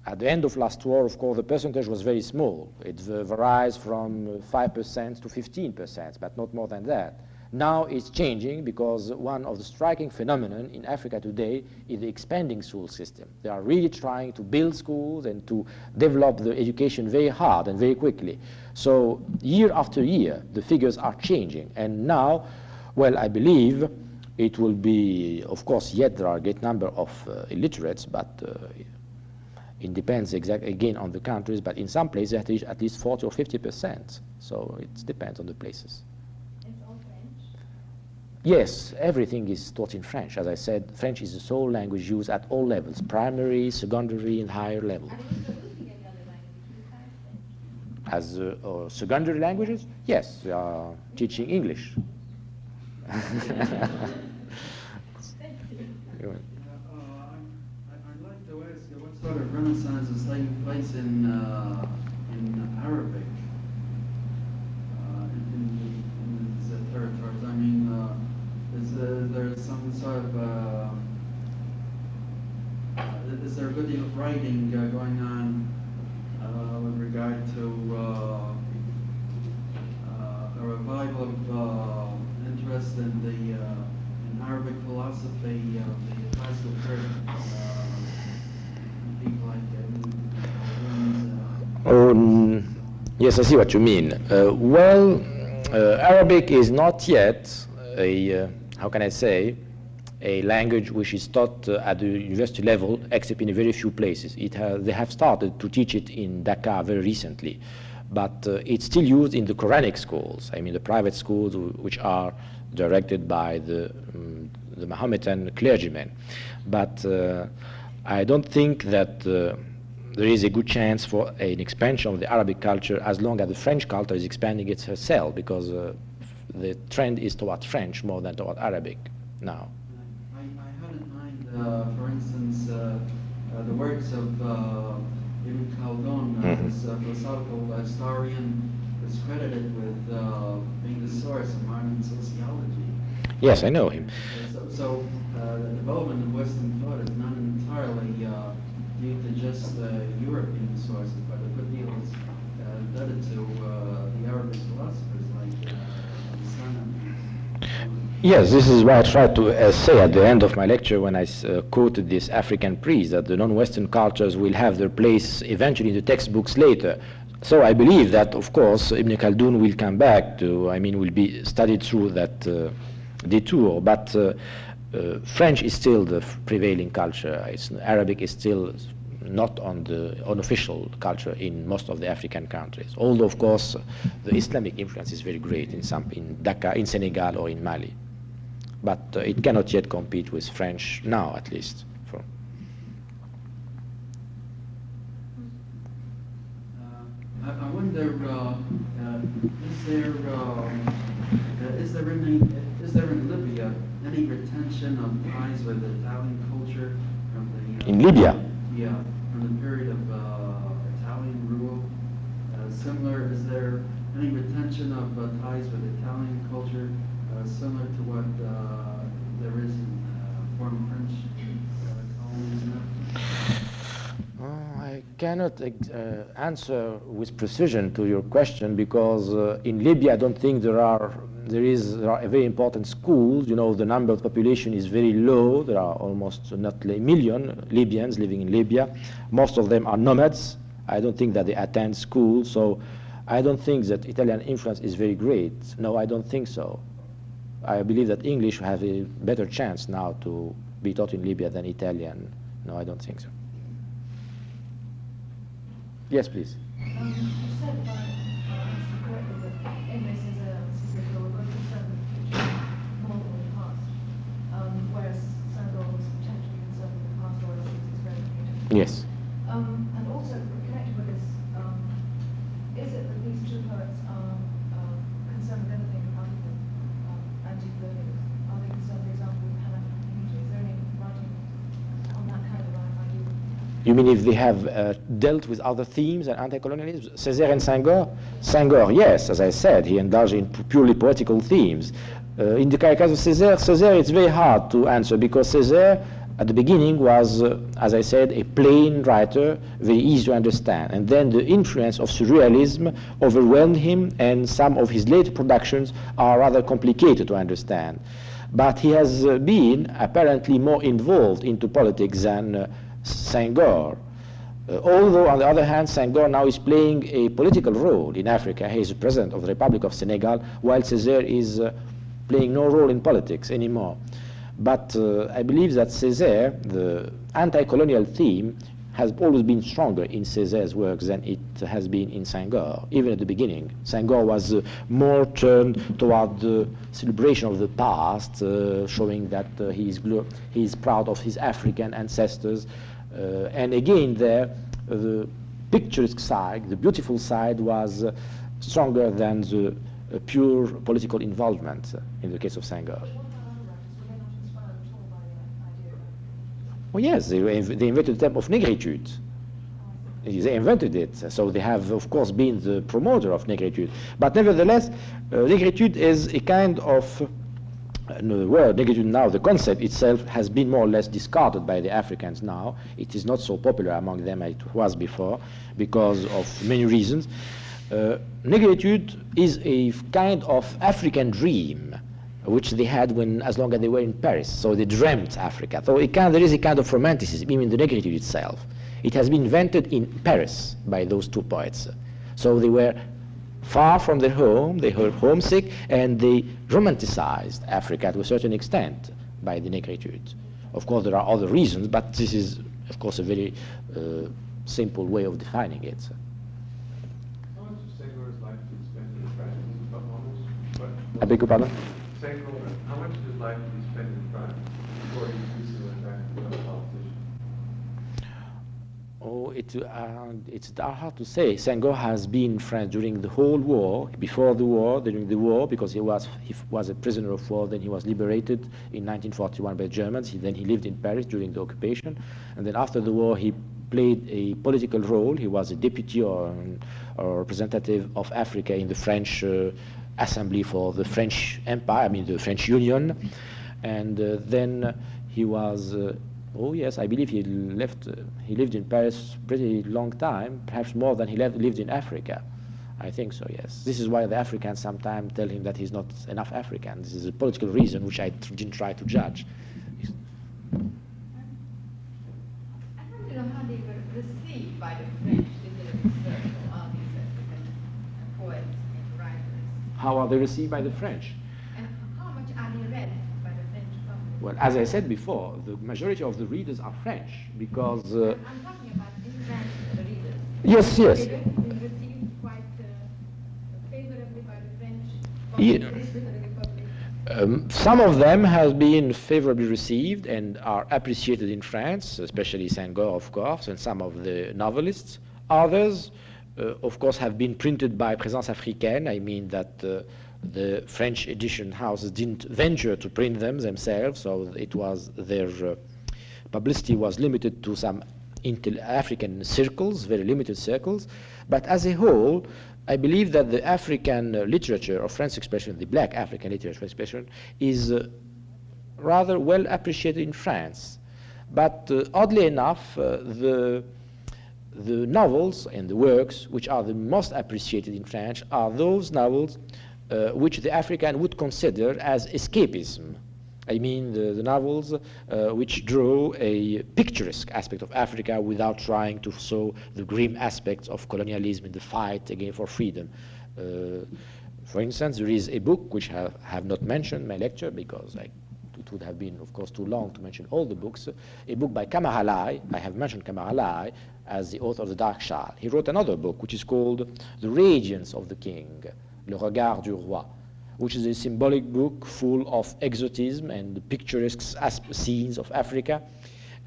at the end of last war, of course, the percentage was very small. It varies from 5% to 15%, but not more than that. Now it's changing because one of the striking phenomena in Africa today is the expanding school system. They are really trying to build schools and to develop the education very hard and very quickly. So year after year, the figures are changing. And now, well, I believe it will be, of course, yet there are a great number of illiterates, but it depends again on the countries, but in some places at least 40 or 50%. So it depends on the places. It's all French? Yes, everything is taught in French. As I said, French is the sole language used at all levels, primary, secondary, and higher level. Are you introducing any other language besides French? As secondary languages, yes, we are teaching English. Thank you. I'd like to ask you what sort of renaissance is taking place in Arabic in these territories. I mean, is there some sort of is there a good deal of writing going on with regard to a revival of interest in the in Arabic philosophy of the classical period? People like Yes, I see what you mean. Arabic is not yet a, how can I say, a language which is taught at the university level, except in a very few places. They have started to teach it in Dakar very recently, but it's still used in the Quranic schools, I mean the private schools which are directed by the Mahometan clergymen. But I don't think that there is a good chance for an expansion of the Arabic culture as long as the French culture is expanding it herself, because the trend is toward French more than toward Arabic now. I had in mind, for instance, the works of Ibn Khaldun, this philosophical historian, is credited with being the source of modern sociology. Yes, I know him. So the development of Western thought is not entirely due to just European sources, but a good deal is indebted to the Arabic philosophers like Hassan. Yes, this is what I tried to say at the end of my lecture when I quoted this African priest, that the non-Western cultures will have their place eventually in the textbooks later. So I believe that, of course, Ibn Khaldun will come back to, I mean, will be studied through that detour, but French is still the prevailing culture. Arabic is still not on the unofficial culture in most of the African countries, although, of course, the Islamic influence is very great in Dakar, in Senegal, or in Mali. But it cannot yet compete with French now, at least. I wonder, is there in Libya any retention of ties with Italian culture from the in Libya? Yeah, from the period of Italian rule. Similar, is there any retention of ties with Italian culture similar to what there is in former French colonies? I cannot answer with precision to your question, because in Libya I don't think there are very important schools. You know, the number of population is very low. There are almost not a million Libyans living in Libya. Most of them are nomads. I don't think that they attend school, so I don't think that Italian influence is very great. No, I don't think so. I believe that English have a better chance now to be taught in Libya than Italian. No, I don't think so. Yes, please. You said about, correctly, that English is a we're both concerned with the future more than the past, whereas Senegal was potentially concerned with the past, or at least it's very future. Yes. And also, connected with this, is it that these two poets are concerned with anything other than anti-colonialism? Are they concerned, for example, with Pan-African unity? Is there any writing on that kind of idea? You mean if they have dealt with other themes and anti-colonialism? Césaire and Senghor? Senghor, yes, as I said, he indulged in purely poetical themes. In the case of Césaire, it's very hard to answer, because Césaire, at the beginning, was, as I said, a plain writer, very easy to understand. And then the influence of surrealism overwhelmed him, and some of his later productions are rather complicated to understand. But he has been apparently more involved into politics than Senghor. Although, on the other hand, Senghor now is playing a political role in Africa. He is the president of the Republic of Senegal, while Césaire is playing no role in politics anymore. But I believe that Césaire, the anti-colonial theme, has always been stronger in Césaire's works than it has been in Senghor, even at the beginning. Senghor was more turned toward the celebration of the past, showing that he is proud of his African ancestors. And again there, the picturesque side, the beautiful side, was stronger than the pure political involvement in the case of Senghor. Oh yes, they invented the term of negritude. They invented it, so they have, of course, been the promoter of negritude. But nevertheless, negritude is a kind of, the word negritude now, the concept itself has been more or less discarded by the Africans now. It is not so popular among them as it was before, because of many reasons. Negritude is a kind of African dream, which they had as long as they were in Paris. So they dreamt Africa. So there is a kind of romanticism even in the negritude itself. It has been invented in Paris by those two poets. So they were far from their home, they were homesick, and they romanticized Africa to a certain extent by the negritude. Of course, there are other reasons, but this is, of course, a very simple way of defining it. How much of Senghor's life did he spend in France? I beg your pardon? Senghor, how much of his life did he spend in France before he recently went back to become a politician? Oh, it's hard to say. Senghor has been in France during the whole war, before the war, during the war, because he was a prisoner of war. Then he was liberated in 1941 by the Germans. Then he lived in Paris during the occupation, and then after the war he played a political role. He was a deputy or representative of Africa in the French Assembly for the French Empire, I mean the French Union, and then he was. Oh yes, I believe he lived in Paris pretty long time, perhaps more than he lived in Africa. I think so, yes. This is why the Africans sometimes tell him that he's not enough African. This is a political reason which I didn't try to judge. I want to know how they were received by the French literary circle, all these African poets and writers. How are they received by the French? And how much are they read by the French public? Well, as I said before, the majority of the readers are French because... I'm talking about in France, the readers. Yes, yes. They were received quite favorably by the French Yeah. literary public. Some of them have been favorably received and are appreciated in France, especially Senghor, of course, and some of the novelists. Others, of course, have been printed by Présence Africaine. I mean that the French edition houses didn't venture to print them themselves, so it was their publicity was limited to some African circles, very limited circles. But as a whole, I believe that the African literature of French expression, the black African literature expression, is rather well appreciated in France. But oddly enough, the novels and the works which are the most appreciated in France are those novels which the African would consider as escapism. I mean the novels which draw a picturesque aspect of Africa without trying to show the grim aspects of colonialism and the fight again for freedom. For instance, there is a book which I have not mentioned in my lecture because it would have been, of course, too long to mention all the books. A book by Kamara Lai. I have mentioned Kamara Lai as the author of The Dark Shah. He wrote another book which is called The Radiance of the King, Le Regard du Roi, which is a symbolic book full of exotism and picturesque scenes of Africa.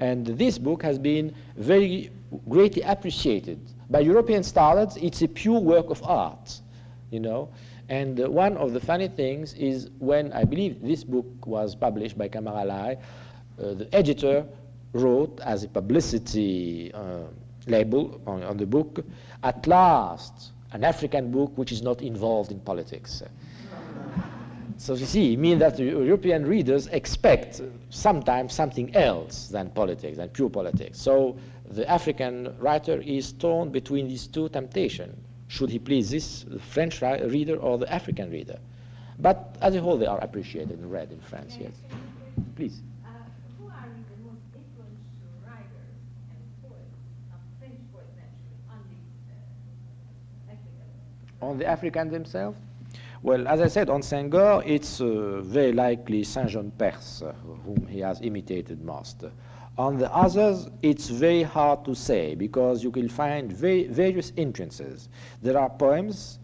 And this book has been very greatly appreciated. By European standards, it's a pure work of art, you know. And one of the funny things is when I believe this book was published by Kamara Lai, the editor wrote as a publicity label on the book, "At last, an African book which is not involved in politics." So you see, it means that the European readers expect sometimes something else than politics, than pure politics. So the African writer is torn between these two temptations. Should he please this the French reader or the African reader? But as a whole, they are appreciated and read in France, yes. Please. Who are the most influential writers and poets, French poets actually, on the African? On the Africans themselves? Well, as I said, on Senghor, it's very likely Saint-Jean Perse, whom he has imitated most. On the others, it's very hard to say because you will find various influences. There are poems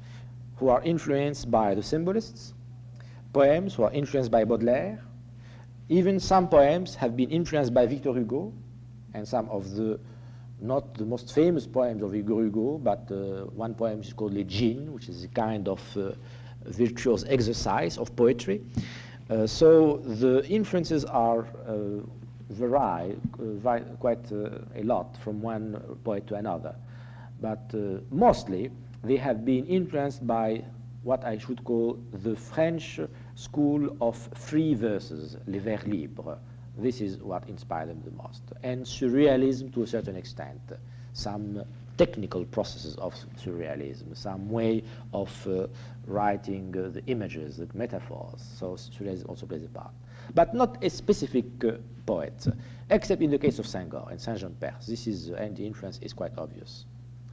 who are influenced by the symbolists, poems who are influenced by Baudelaire. Even some poems have been influenced by Victor Hugo, and some of the, not the most famous poems of Victor Hugo, but one poem is called Les Djinns, which is a kind of virtuous exercise of poetry. So the influences are vary quite a lot from one poet to another. But mostly they have been influenced by what I should call the French school of free verses, les vers libres. This is what inspired them the most. And surrealism to a certain extent, some technical processes of surrealism, some way of writing the images, the metaphors. So surrealism also plays a part. But not a specific poet, except in the case of Senghor and Saint-Jean Perse. This is, and the influence is quite obvious.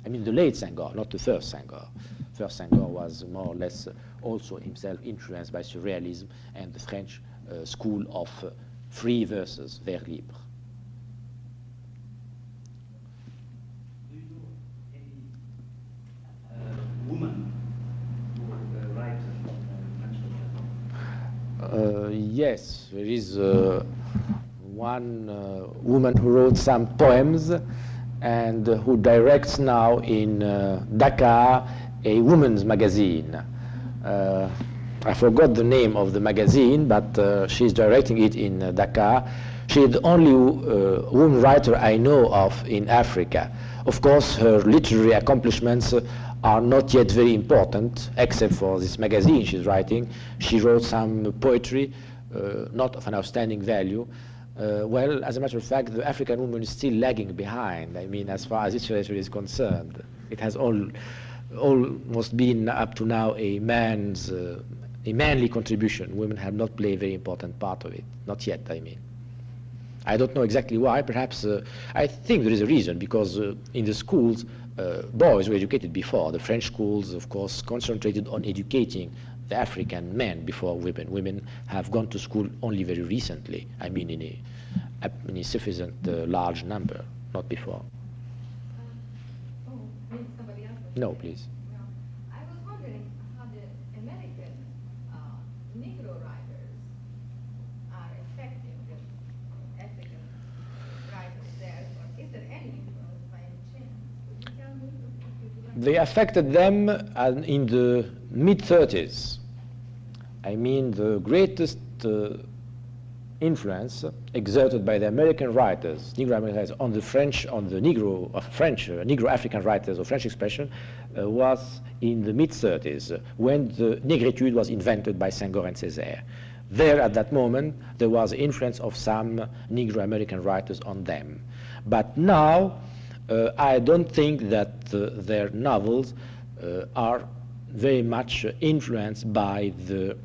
I mean the late Senghor, not the first Senghor. First Senghor was more or less also himself influenced by surrealism and the French school of free versus vers libre. Do you know any woman who writes French literature? Yes, there is one woman who wrote some poems and who directs now in Dakar a women's magazine. I forgot the name of the magazine, but she's directing it in Dakar. She's the only woman writer I know of in Africa. Of course, her literary accomplishments are not yet very important, except for this magazine she's writing. She wrote some poetry, not of an outstanding value. Well, as a matter of fact, the African woman is still lagging behind. I mean, as far as literature is concerned, it has almost been up to now a manly contribution. Women have not played a very important part of it, not yet, I mean. I don't know exactly why. Perhaps I think there is a reason, because in the schools, boys were educated before. The French schools, of course, concentrated on educating the African men before women. Women have gone to school only very recently, I mean in a sufficient large number, not before. Maybe somebody else. No, please. Well, I was wondering how the American Negro writers are affecting the African writers there, or is there any influence by any chance? Could you tell me if you'd like? They affected them in the mid-30s. I mean, the greatest influence exerted by the American writers, Negro American writers, on the French, on the Negro African writers of French expression was in the mid-30s, when the négritude was invented by Senghor and Césaire. There, at that moment, there was influence of some Negro American writers on them. But now, I don't think that their novels are very much influenced by the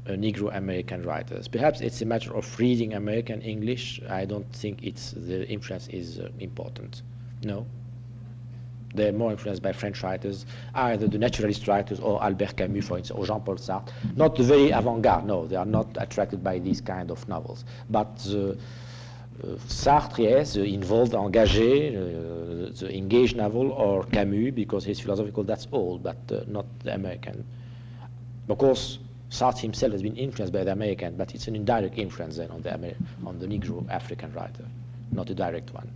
Negro American writers. Perhaps it's a matter of reading American English. I don't think the influence is important. No. They're more influenced by French writers, either the naturalist writers or Albert Camus, for instance, or Jean-Paul Sartre. Not the very avant-garde, no, they are not attracted by these kind of novels. But Sartre, yes, involved, engagé, the engaged novel, or Camus, because he's philosophical, that's all, but not the American. Of course, Sartre himself has been influenced by the American, but it's an indirect influence then on the Negro African writer, not a direct one.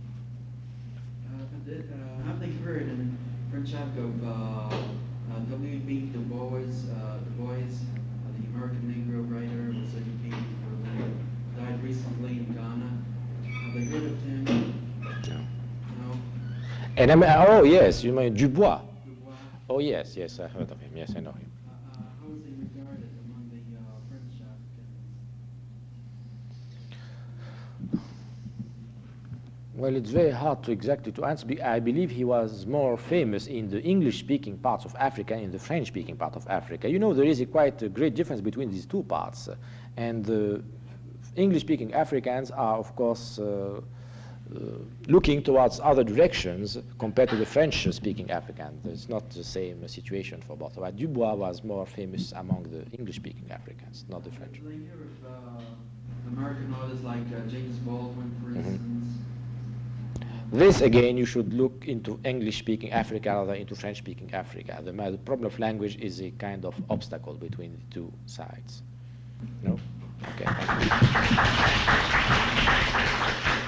Have they heard in French Africa of W.B. Du Bois, the American Negro writer, was educated in Berlin, died recently in Ghana? Have they heard of him? No. And oh yes, you mean Dubois? Dubois. Oh yes, yes, I heard of him. Yes, I know him. How is he regarded among the French Africans? Well, it's very hard to exactly to answer. I believe he was more famous in the English-speaking parts of Africa, in the French-speaking part of Africa. You know, there is quite a great difference between these two parts. And the English-speaking Africans are, of course, looking towards other directions compared to the French-speaking Africans. It's not the same situation for both. But Dubois was more famous among the English-speaking Africans, not the French. Do they hear of American authors like James Baldwin, for instance? This, again, you should look into English-speaking Africa rather than into French-speaking Africa. The problem of language is a kind of obstacle between the two sides. No? Okay. Thank you.